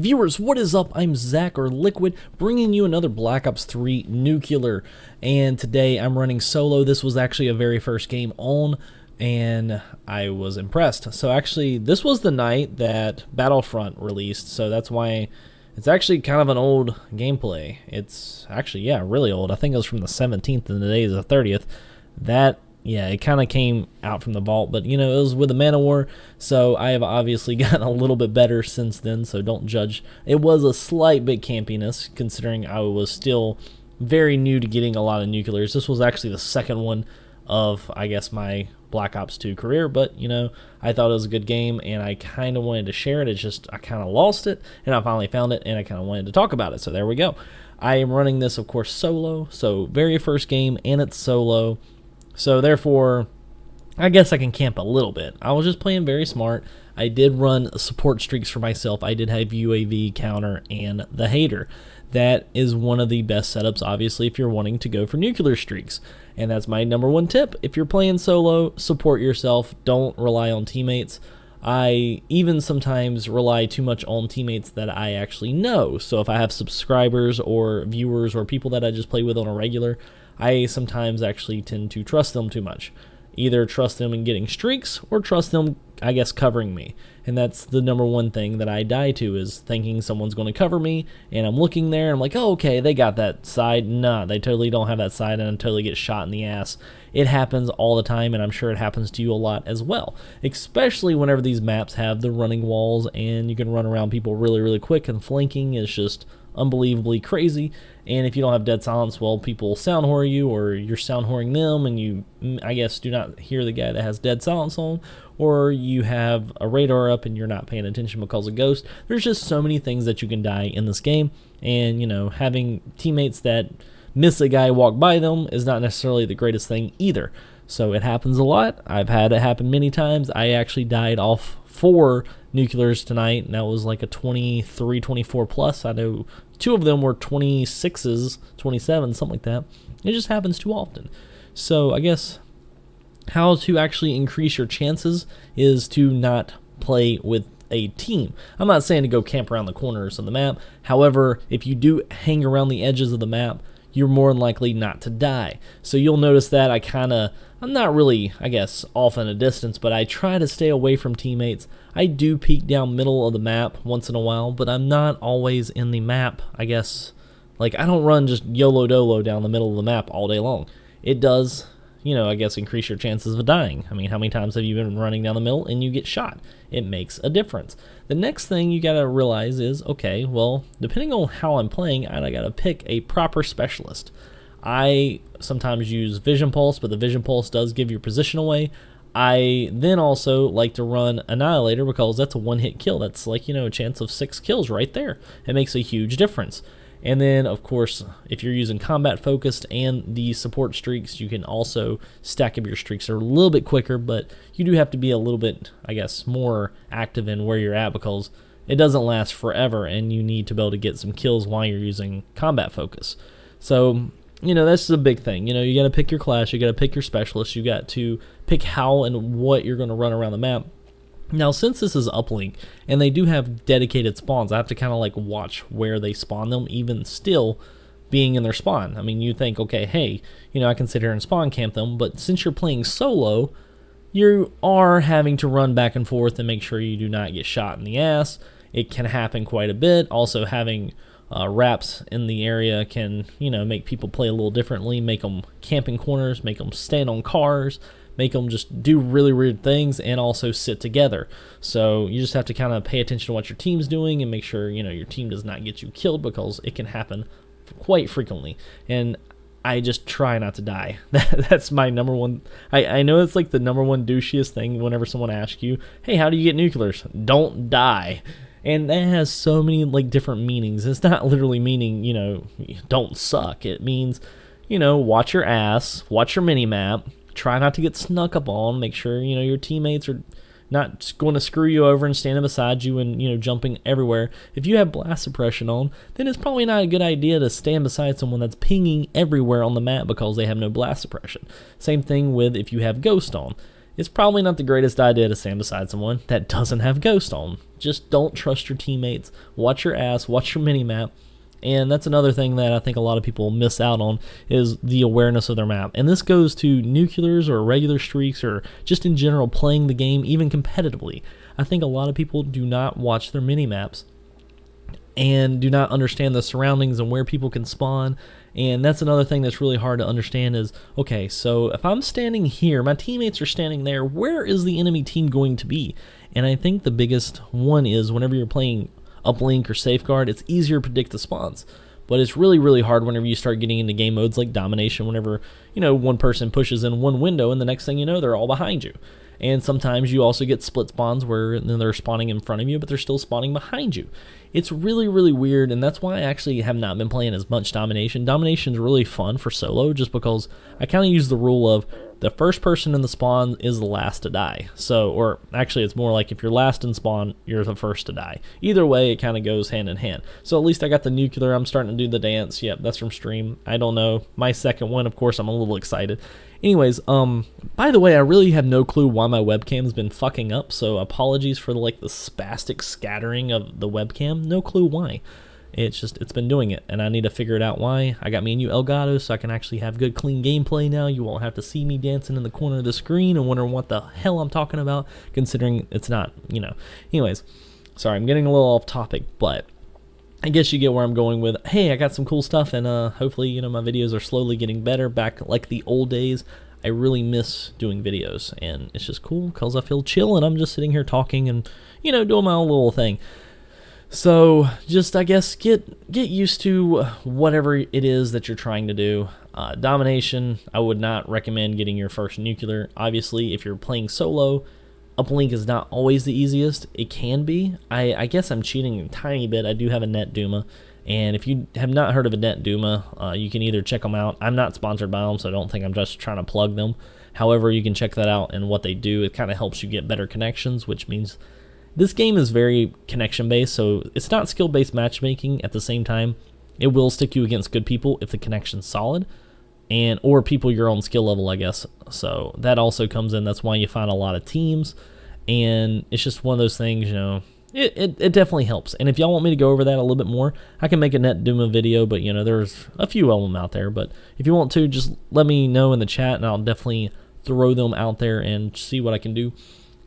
Viewers, what is up? I'm Zach, or Liquid, bringing you another Black Ops 3 Nuclear, and today I'm running solo. This was actually a very first game on, and I was impressed. So actually, this was the night that Battlefront released, so that's why it's actually kind of an old gameplay. It's actually, yeah, really old. I think it was from the 17th, and today is the 30th. Yeah, it kind of came out from the vault, but, you know, it was with the Man of War, so I have obviously gotten a little bit better since then, so don't judge. It was a slight bit campiness, considering I was still very new to getting a lot of nuclears. This was actually the second one of, I guess, my Black Ops 2 career, but, you know, I thought it was a good game, and I kind of wanted to share it. It's just, I kind of lost it, and I finally found it, and I kind of wanted to talk about it, so there we go. I am running this, of course, solo, so very first game, and it's solo. So therefore, I guess I can camp a little bit. I was just playing very smart. I did run support streaks for myself. I did have UAV, counter, and the hater. That is one of the best setups, obviously, if you're wanting to go for nuclear streaks. And that's my number one tip. If you're playing solo, support yourself. Don't rely on teammates. I even sometimes rely too much on teammates that I actually know. So if I have subscribers or viewers or people that I just play with on a regular, I sometimes actually tend to trust them too much. Either trust them in getting streaks or trust them, I guess, covering me. And that's the number one thing that I die to, is thinking someone's going to cover me, and I'm looking there, and I'm like, oh, okay, they got that side. Nah, they totally don't have that side, and I totally get shot in the ass. It happens all the time, and I'm sure it happens to you a lot as well, especially whenever these maps have the running walls, and you can run around people really, really quick, and flanking is just unbelievably crazy. And if you don't have dead silence, well, people sound whore you, or you're sound whoring them, and you, I guess, do not hear the guy that has dead silence on, or you have a radar up and you're not paying attention because of ghost. There's just so many things that you can die in this game, and, you know, having teammates that miss a guy walk by them is not necessarily the greatest thing either. So it happens a lot. I've had it happen many times. I actually died off 4 nuclears tonight, and that was like a 23, 24 plus. I know 2 of them were 26s, 27, something like that. It just happens too often. So I guess how to actually increase your chances is to not play with a team. I'm not saying to go camp around the corners of the map. However, if you do hang around the edges of the map, you're more than likely not to die. So you'll notice that I'm not really, I guess, off in a distance, but I try to stay away from teammates. I do peek down middle of the map once in a while, but I'm not always in the map, I guess. Like, I don't run just YOLO-DOLO down the middle of the map all day long. It does, you know, I guess, increase your chances of dying. I mean, how many times have you been running down the middle and you get shot? It makes a difference. The next thing you gotta realize is, okay, well, depending on how I'm playing, I gotta pick a proper specialist. I sometimes use Vision Pulse, but the Vision Pulse does give your position away. I then also like to run Annihilator because that's a one-hit kill. That's like, you know, a chance of 6 kills right there. It makes a huge difference. And then, of course, if you're using combat focused and the support streaks, you can also stack up your streaks. They're a little bit quicker, but you do have to be a little bit, I guess, more active in where you're at, because it doesn't last forever, and you need to be able to get some kills while you're using combat focus. So, you know, that's the big thing. You know, you got to pick your class, you got to pick your specialist, you got to pick how and what you're going to run around the map. Now, since this is Uplink, and they do have dedicated spawns, I have to kind of like watch where they spawn them, even still being in their spawn. I mean, you think, okay, hey, you know, I can sit here and spawn camp them, but since you're playing solo, you are having to run back and forth and make sure you do not get shot in the ass. It can happen quite a bit. Also, having wraps in the area can, you know, make people play a little differently, make them camp in corners, make them stand on cars, make them just do really weird things, and also sit together. So you just have to kind of pay attention to what your team's doing and make sure, you know, your team does not get you killed, because it can happen quite frequently. And I just try not to die. That's my number one. I know it's like the number one douchiest thing whenever someone asks you, hey, how do you get nuclears? Don't die. And that has so many like different meanings. It's not literally meaning, you know, don't suck. It means, you know, watch your ass, watch your mini-map, try not to get snuck up on, make sure, you know, your teammates are not going to screw you over and standing beside you and, you know, jumping everywhere. If you have blast suppression on, then it's probably not a good idea to stand beside someone that's pinging everywhere on the map because they have no blast suppression. Same thing with if you have ghost on. it's probably not the greatest idea to stand beside someone that doesn't have Ghost on. Just don't trust your teammates. Watch your ass, watch your mini-map. And that's another thing that I think a lot of people miss out on is the awareness of their map. And this goes to nuclears or regular streaks or just in general playing the game, even competitively. I think a lot of people do not watch their mini-maps and do not understand the surroundings and where people can spawn. And that's another thing that's really hard to understand is, okay, so if I'm standing here, my teammates are standing there, where is the enemy team going to be? And I think the biggest one is whenever you're playing Uplink or Safeguard, it's easier to predict the spawns. But it's really, really hard whenever you start getting into game modes like Domination, whenever, one person pushes in one window and the next thing you know, they're all behind you. And sometimes you also get split spawns where they're spawning in front of you, but they're still spawning behind you. It's really, really weird, and that's why I actually have not been playing as much Domination. Domination's really fun for solo, just because I kind of use the rule of the first person in the spawn is the last to die. So, or actually it's more like if you're last in spawn, you're the first to die. Either way, it kind of goes hand in hand. So at least I got the nuclear, I'm starting to do the dance. Yep, that's from stream. I don't know. My second one, of course, I'm a little excited. Anyways, by the way, I really have no clue why my webcam's been fucking up, so apologies for the spastic scattering of the webcam. No clue why. It's been doing it, and I need to figure it out why. I got me a new Elgato, so I can actually have good, clean gameplay now. You won't have to see me dancing in the corner of the screen and wondering what the hell I'm talking about, considering it's not, Anyways, sorry, I'm getting a little off topic, but I guess you get where I'm going with, hey, I got some cool stuff, and hopefully, my videos are slowly getting better, back like the old days. I really miss doing videos, and it's just cool because I feel chill, and I'm just sitting here talking and, doing my own little thing. So, just, I guess, get used to whatever it is that you're trying to do. Domination, I would not recommend getting your first nuclear. Obviously, if you're playing solo, Uplink is not always the easiest. It can be. I guess I'm cheating a tiny bit. I do have a Net Duma, and if you have not heard of a Net Duma, you can either check them out. I'm not sponsored by them, so I don't think I'm just trying to plug them. However, you can check that out and what they do. It kind of helps you get better connections, which means this game is very connection-based, so it's not skill-based matchmaking. At the same time, it will stick you against good people if the connection's solid, or people your own skill level, I guess. So that also comes in. That's why you find a lot of teams, and it's just one of those things, it definitely helps. And if y'all want me to go over that a little bit more, I can make a Net Duma video, but, there's a few of them out there. But if you want to, just let me know in the chat, and I'll definitely throw them out there and see what I can do.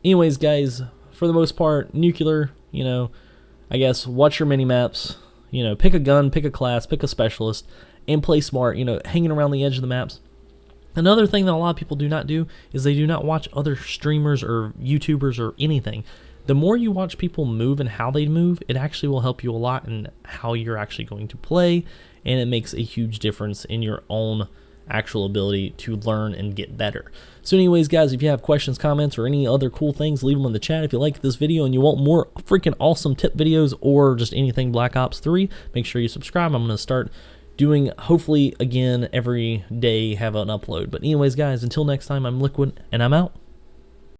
Anyways, guys, for the most part, nuclear, I guess, watch your mini-maps, pick a gun, pick a class, pick a specialist, and play smart, hanging around the edge of the maps. Another thing that a lot of people do not do is they do not watch other streamers or YouTubers or anything. The more you watch people move and how they move, it actually will help you a lot in how you're actually going to play, and it makes a huge difference in your own actual ability to learn and get better. So anyways, guys, if you have questions, comments, or any other cool things, leave them in the chat. If you like this video and you want more freaking awesome tip videos or just anything Black Ops 3, make sure you subscribe. I'm going to start doing, hopefully, again, every day have an upload. But anyways, guys, until next time, I'm Liquid, and I'm out.